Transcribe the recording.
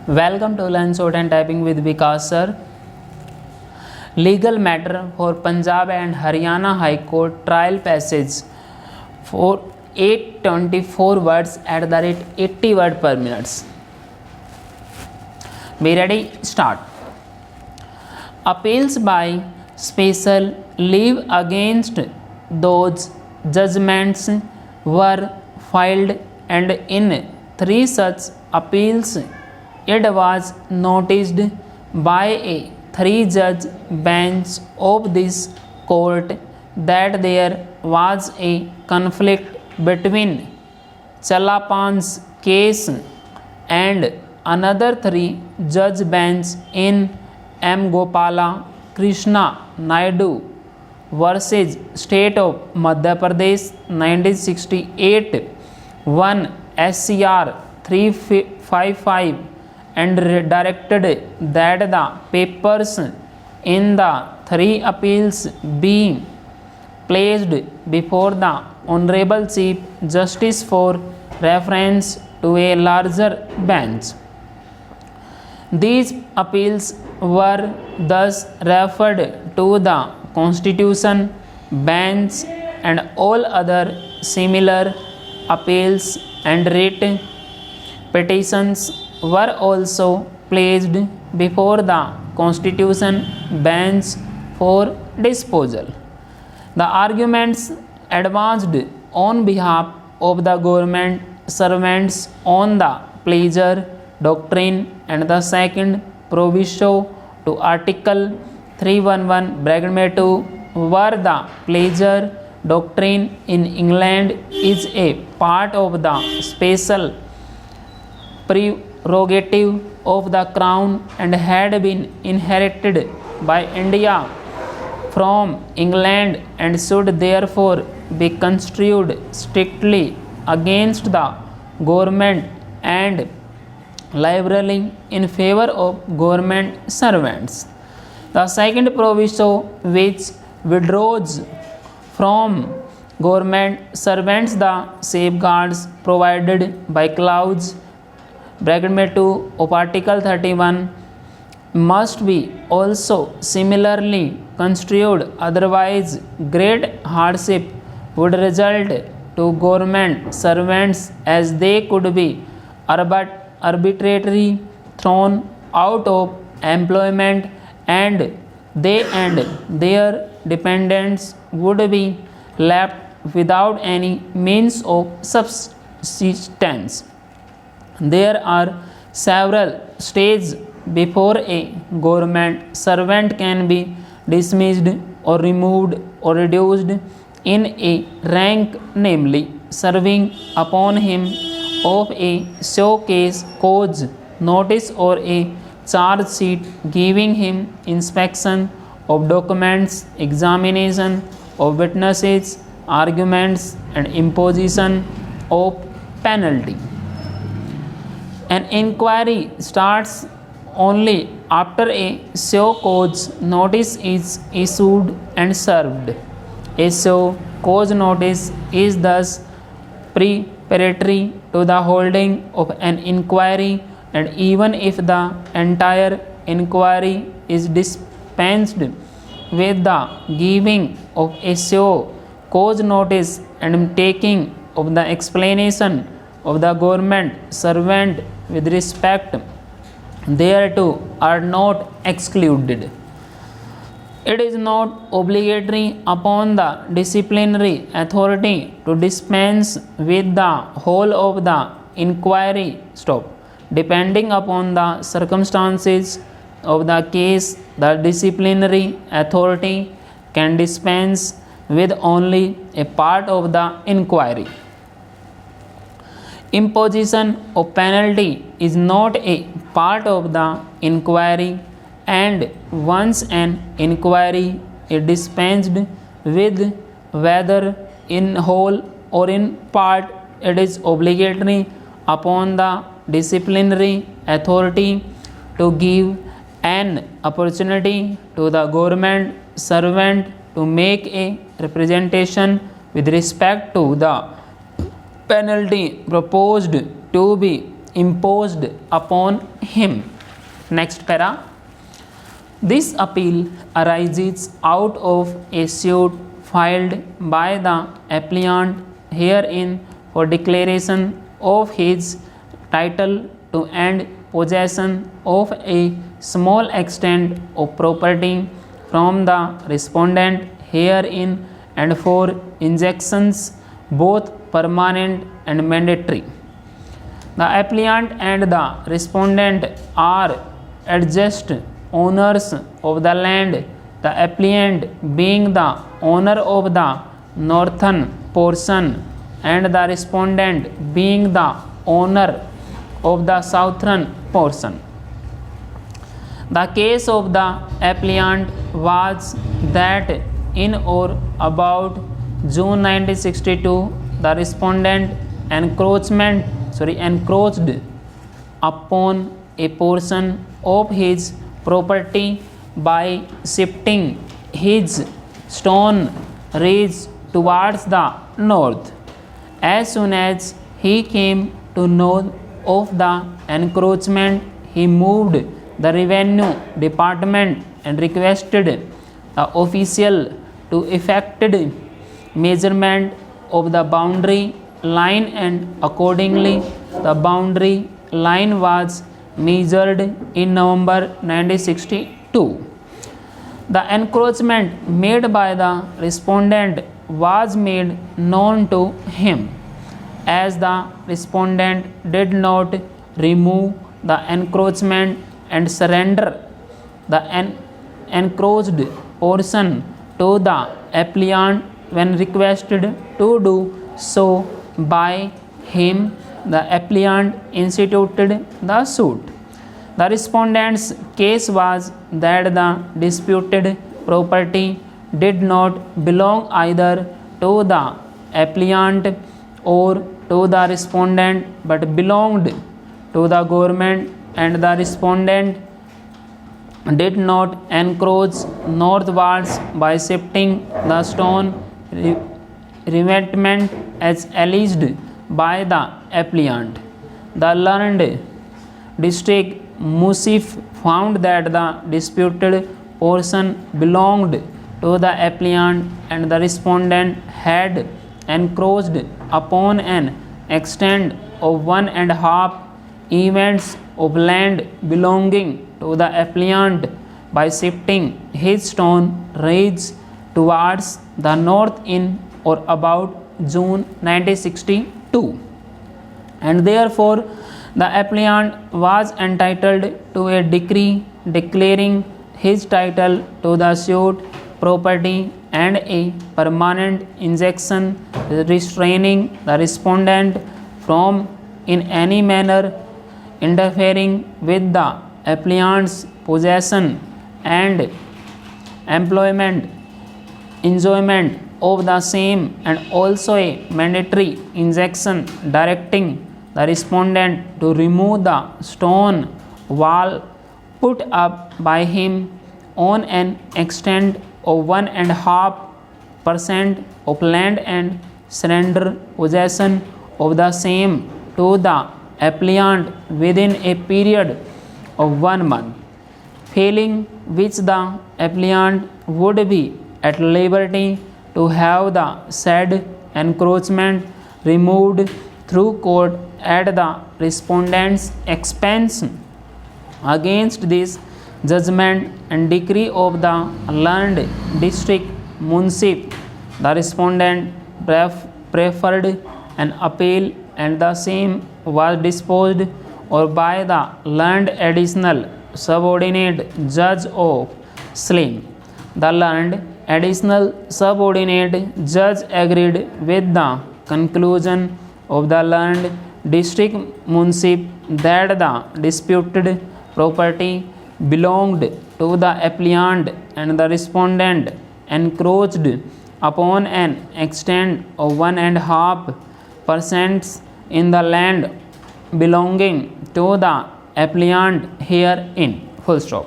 Welcome to Learn Short and Typing with Vikas sir. Legal matter for Punjab and Haryana High Court trial passage for 824 words at the rate 80 word per minute. Be ready? Start. Appeals by special leave against those judgments were filed, and in 3 such appeals it was noticed by a 3-judge bench of this court that there was a conflict between Chalapan's case and another 3-judge bench in M. Gopala Krishna Naidu versus State of Madhya Pradesh 1968 1 SCR 355 and directed that the papers in the 3 appeals be placed before the Honorable Chief Justice for reference to a larger bench. These appeals were thus referred to the Constitution bench, and all other similar appeals and writ petitions were also placed before the Constitution bench for disposal. The arguments advanced on behalf of the government servants on the pleasure doctrine and the second proviso to Article 311(2) were the pleasure doctrine in England is a part of the special prerogative of the Crown and had been inherited by India from England and should therefore be construed strictly against the government and liberally in favor of government servants. The second proviso, which withdraws from government servants the safeguards provided by clause (2) of Article 31, must be also similarly construed, otherwise great hardship would result to government servants, as they could be arbitrarily thrown out of employment, and they and their dependents would be left without any means of subsistence. There are several stages before a government servant can be dismissed or removed or reduced in a rank, namely serving upon him of a showcase cause notice or a charge sheet, giving him inspection of documents, examination of witnesses, arguments, and imposition of penalty. An inquiry starts only after a show cause notice is issued and served. A show cause notice is thus preparatory to the holding of an inquiry, and even if the entire inquiry is dispensed with the giving of a show cause notice and taking of the explanation of the government servant with respect thereto are not excluded. It is not obligatory upon the disciplinary authority to dispense with the whole of the inquiry. Depending upon the circumstances of the case, the disciplinary authority can dispense with only a part of the inquiry. Imposition of penalty is not a part of the inquiry, and once an inquiry is dispensed with, whether in whole or in part, it is obligatory upon the disciplinary authority to give an opportunity to the government servant to make a representation with respect to the penalty proposed to be imposed upon him. Next para. This appeal arises out of a suit filed by the appellant herein for declaration of his title to and possession of a small extent of property from the respondent herein and for injunctions both permanent and mandatory. The appellant and the respondent are adjust owners of the land, the appellant being the owner of the northern portion and the respondent being the owner of the southern portion. The case of the appellant was that in or about June 1962, the respondent encroached upon a portion of his property by shifting his stone ridge towards the north. As soon as he came to know of the encroachment, he moved the revenue department and requested the official to effect measurement of the boundary line, and accordingly the boundary line was measured in November 1962. The encroachment made by the respondent was made known to him. As the respondent did not remove the encroachment and surrender the encroached portion to the appellant when requested to do so by him, the appellant instituted the suit. The respondent's case was that the disputed property did not belong either to the appellant or to the respondent but belonged to the government, and the respondent did not encroach northwards by shifting the stone revetment as alleged by the appellant. The learned district Musif found that the disputed portion belonged to the appellant and the respondent had encroached upon an extent of 1.5 events of land belonging to the appellant by shifting his stone ridge towards the north in or about June 1962, and therefore the appellant was entitled to a decree declaring his title to the suit property and a permanent injunction restraining the respondent from in any manner interfering with the appellant's possession and enjoyment of the same, and also a mandatory injunction directing the respondent to remove the stone wall put up by him on an extent of 1.5% of land and surrender possession of the same to the appellant within a period of 1 month, failing which the appellant would be at liberty to have the said encroachment removed through court at the respondent's expense. Against this judgment and decree of the learned district Munsif, the respondent preferred an appeal, and the same was disposed of by the learned additional subordinate judge of Slim. The learned additional subordinate judge agreed with the conclusion of the learned district Munsif that the disputed property belonged to the appellant and the respondent encroached upon an extent of 1.5% in the land belonging to the appellant herein. Full stop.